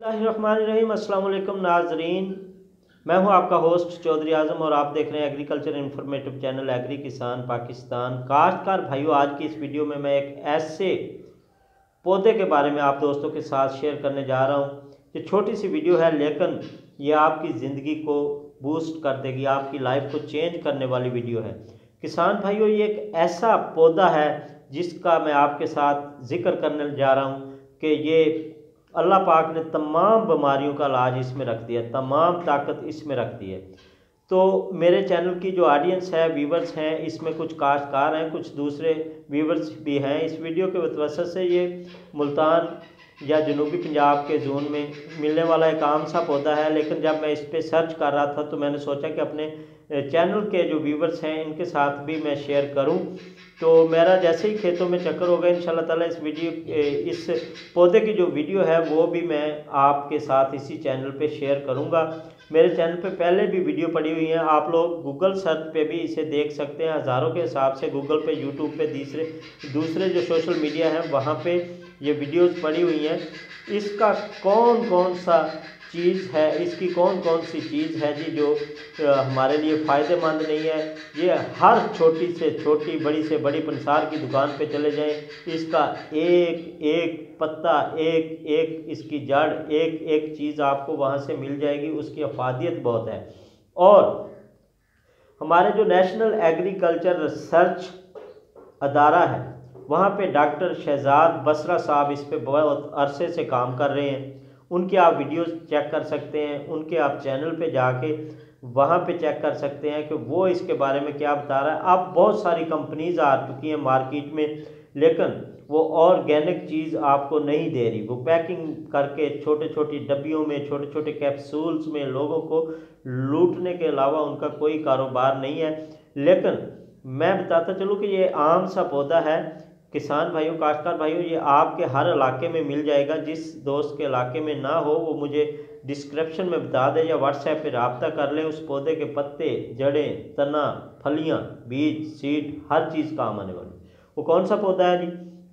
बिस्मिल्लाहिर्रहमानिर्रहीम। अस्सलाम वालेकुम नाजरीन, मैं हूं आपका होस्ट चौधरी आज़म और आप देख रहे हैं एग्रीकल्चर इन्फॉर्मेटिव चैनल एग्री किसान पाकिस्तान। काश्तकार भाइयों, आज की इस वीडियो में मैं एक ऐसे पौधे के बारे में आप दोस्तों के साथ शेयर करने जा रहा हूं। ये छोटी सी वीडियो है लेकिन ये आपकी ज़िंदगी को बूस्ट कर देगी, आपकी लाइफ को चेंज करने वाली वीडियो है। किसान भाइयों, ये एक ऐसा पौधा है जिसका मैं आपके साथ जिक्र करने जा रहा हूँ कि ये अल्लाह पाक ने तमाम बीमारियों का इलाज इसमें रख दिया, तमाम ताकत इसमें रख दी है। तो मेरे चैनल की जो ऑडियंस है, व्यूवर्स हैं, इसमें कुछ काश्तकार हैं, कुछ दूसरे व्यूवर्स भी हैं। इस वीडियो के वजह से ये मुल्तान या जनूबी पंजाब के जोन में मिलने वाला एक आम सा पौधा है, लेकिन जब मैं इस पर सर्च कर रहा था तो मैंने सोचा कि अपने चैनल के जो व्यूवर्स हैं इनके साथ भी मैं शेयर करूं। तो मेरा जैसे ही खेतों में चक्कर होगा इंशाल्लाह ताला इस पौधे की जो वीडियो है वो भी मैं आपके साथ इसी चैनल पे शेयर करूंगा। मेरे चैनल पे पहले भी वीडियो पड़ी हुई हैं, आप लोग गूगल सर्च पे भी इसे देख सकते हैं। हज़ारों के हिसाब से गूगल पे, यूट्यूब पे, दूसरे जो सोशल मीडिया हैं वहाँ पे ये वीडियोस पड़ी हुई हैं। इसका कौन कौन सा चीज़ है, इसकी कौन कौन सी चीज़ है जी जो हमारे लिए फ़ायदेमंद नहीं है। ये हर छोटी से छोटी, बड़ी से बड़ी पंसार की दुकान पे चले जाएं, इसका एक एक पत्ता, एक एक इसकी जड़, एक एक चीज़ आपको वहाँ से मिल जाएगी। उसकी अफादियत बहुत है। और हमारे जो नेशनल एग्रीकल्चर रिसर्च अदारा है वहाँ पे डॉक्टर शहजाद बसरा साहब इस पे बहुत अरसे से काम कर रहे हैं। उनके आप वीडियोस चेक कर सकते हैं, उनके आप चैनल पे जाके वहाँ पे चेक कर सकते हैं कि वो इसके बारे में क्या बता रहा है। अब बहुत सारी कंपनीज आ चुकी हैं मार्केट में, लेकिन वो ऑर्गेनिक चीज़ आपको नहीं दे रही। वो पैकिंग करके छोटे छोटी डब्बियों में, छोटे छोटे कैप्सूल्स में लोगों को लूटने के अलावा उनका कोई कारोबार नहीं है। लेकिन मैं बताता चलूँ कि ये आम सा पौधा है। किसान भाइयों, काश्तकार भाइयों, ये आपके हर इलाके में मिल जाएगा। जिस दोस्त के इलाके में ना हो वो मुझे डिस्क्रिप्शन में बता दे या व्हाट्सएप पे रब्ता कर ले। उस पौधे के पत्ते, जड़ें, तना, फलियां, बीज, सीड, हर चीज़ काम आने वाली। वो कौन सा पौधा है जी?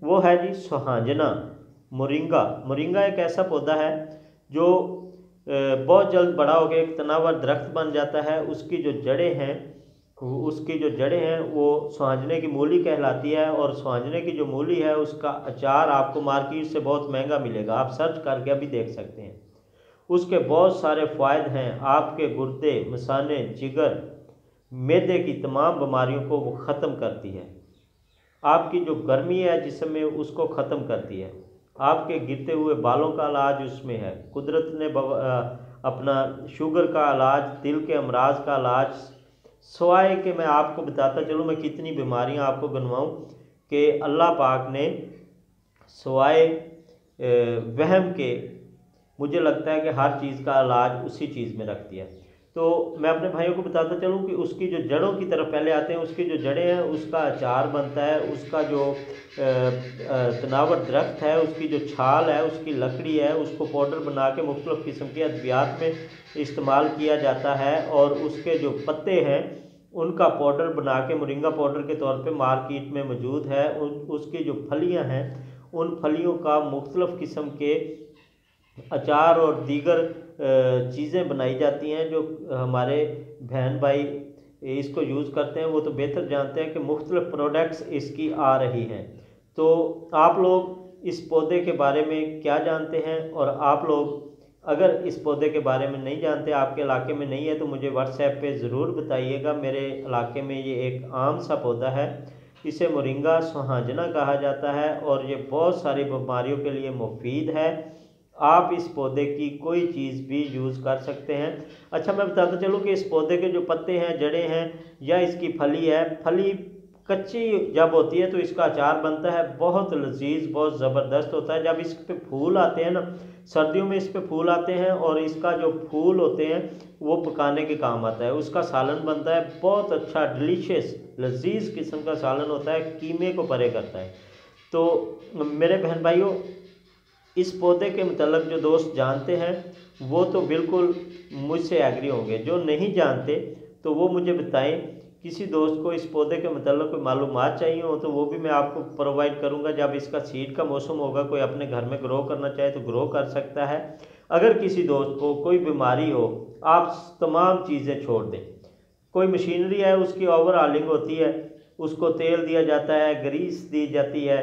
वो है जी सुहांजना, मोरिंगा। मोरिंगा एक ऐसा पौधा है जो बहुत जल्द बड़ा होकर एक तनावर दरख्त बन जाता है। उसकी जो जड़ें हैं वो सुहांजने की मूली कहलाती है। और सुहांजने की जो मूली है उसका अचार आपको मार्केट से बहुत महंगा मिलेगा, आप सर्च करके अभी देख सकते हैं। उसके बहुत सारे फ़ायदे हैं। आपके गुर्दे, मसाने, जिगर, मैदे की तमाम बीमारियों को वो ख़त्म करती है। आपकी जो गर्मी है जिसमें उसको ख़त्म करती है। आपके गिरते हुए बालों का इलाज उसमें है। कुदरत ने अपना शुगर का इलाज, दिल के अमराज का इलाज, सवाए कि मैं आपको बताता चलूँ, मैं कितनी बीमारियां आपको गिनवाऊँ कि अल्लाह पाक ने सवाए वहम के, मुझे लगता है कि हर चीज़ का इलाज उसी चीज़ में रख दिया। तो मैं अपने भाइयों को बताता चलूँ कि उसकी जो जड़ों की तरफ पहले आते हैं। उसकी जो जड़ें हैं उसका अचार बनता है। उसका जो तनावर दरख्त है, उसकी जो छाल है, उसकी लकड़ी है, उसको पाउडर बना के मुख्तलिफ़ किस्म के अद्वियात में इस्तेमाल किया जाता है। और उसके जो पत्ते हैं उनका पाउडर बना के मोरिंगा पाउडर के तौर पे मार्केट में मौजूद है। उसकी जो फलियां हैं उन फलियों का मुख्तलिफ़ किस्म के अचार और दीगर चीज़ें बनाई जाती हैं। जो हमारे बहन भाई इसको यूज़ करते हैं वो तो बेहतर जानते हैं कि मुख्तलिफ़ प्रोडक्ट्स इसकी आ रही हैं। तो आप लोग इस पौधे के बारे में क्या जानते हैं? और आप लोग अगर इस पौधे के बारे में नहीं जानते, आपके इलाके में नहीं है, तो मुझे व्हाट्सएप पे ज़रूर बताइएगा। मेरे इलाके में ये एक आम सा पौधा है, इसे मोरिंगा सुहांजना कहा जाता है और ये बहुत सारी बीमारियों के लिए मुफीद है। आप इस पौधे की कोई चीज़ भी यूज़ कर सकते हैं। अच्छा, मैं बताता चलूँ कि इस पौधे के जो पत्ते हैं, जड़ें हैं या इसकी फली है, फली कच्ची जब होती है तो इसका अचार बनता है, बहुत लजीज, बहुत ज़बरदस्त होता है। जब इस पे फूल आते हैं ना, सर्दियों में इस पे फूल आते हैं और इसका जो फूल होते हैं वो पकाने के काम आता है। उसका सालन बनता है, बहुत अच्छा डिलीशियस लजीज किस्म का सालन होता है, कीमे को परे करता है। तो मेरे बहन भाइयों, इस पौधे के मतलब जो दोस्त जानते हैं वो तो बिल्कुल मुझसे एग्री होंगे, जो नहीं जानते तो वो मुझे बताएं। किसी दोस्त को इस पौधे के मतलब कोई मालूमात चाहिए हो तो वो भी मैं आपको प्रोवाइड करूंगा। जब इसका सीड का मौसम होगा, कोई अपने घर में ग्रो करना चाहे तो ग्रो कर सकता है। अगर किसी दोस्त को कोई बीमारी हो, आप तमाम चीज़ें छोड़ दें। कोई मशीनरी है, उसकी ओवरहालिंग होती है, उसको तेल दिया जाता है, ग्रीस दी जाती है।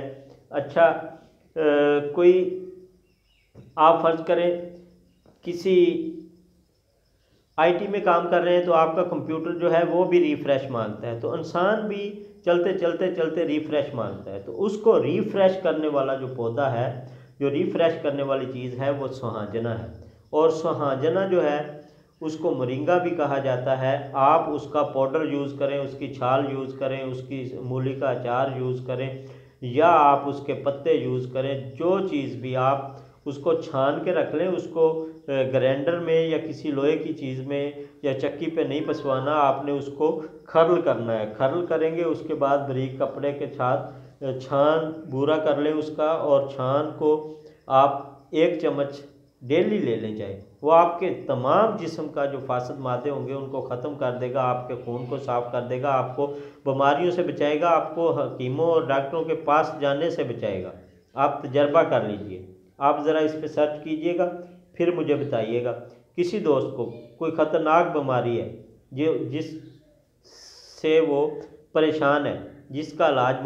अच्छा, कोई आप फर्ज करें किसी आईटी में काम कर रहे हैं तो आपका कंप्यूटर जो है वो भी रिफ़्रेश मांगता है, तो इंसान भी चलते चलते चलते रिफ़्रेश मांगता है। तो उसको रिफ़्रेश करने वाला जो पौधा है, जो रिफ़्रेश करने वाली चीज़ है, वो सुहाजना है। और सुहाजना जो है उसको मोरिंगा भी कहा जाता है। आप उसका पाउडर यूज़ करें, उसकी छाल यूज़ करें, उसकी मूली का अचार यूज़ करें, या आप उसके पत्ते यूज़ करें, जो चीज़ भी आप उसको छान के रख लें, उसको ग्राइंडर में या किसी लोहे की चीज़ में या चक्की पे नहीं पसवाना, आपने उसको खर्ल करना है। खर्ल करेंगे, उसके बाद बारीक कपड़े के साथ छान बूरा कर लें उसका, और छान को आप 1 चम्मच डेली ले लें जाए। वो आपके तमाम जिस्म का जो फासद मादे होंगे उनको ख़त्म कर देगा, आपके खून को साफ़ कर देगा, आपको बीमारियों से बचाएगा, आपको हकीमों और डॉक्टरों के पास जाने से बचाएगा। आप तजर्बा कर लीजिए, आप ज़रा इस पर सर्च कीजिएगा, फिर मुझे बताइएगा। किसी दोस्त को कोई ख़तरनाक बीमारी है जिससे वो परेशान है, जिसका इलाज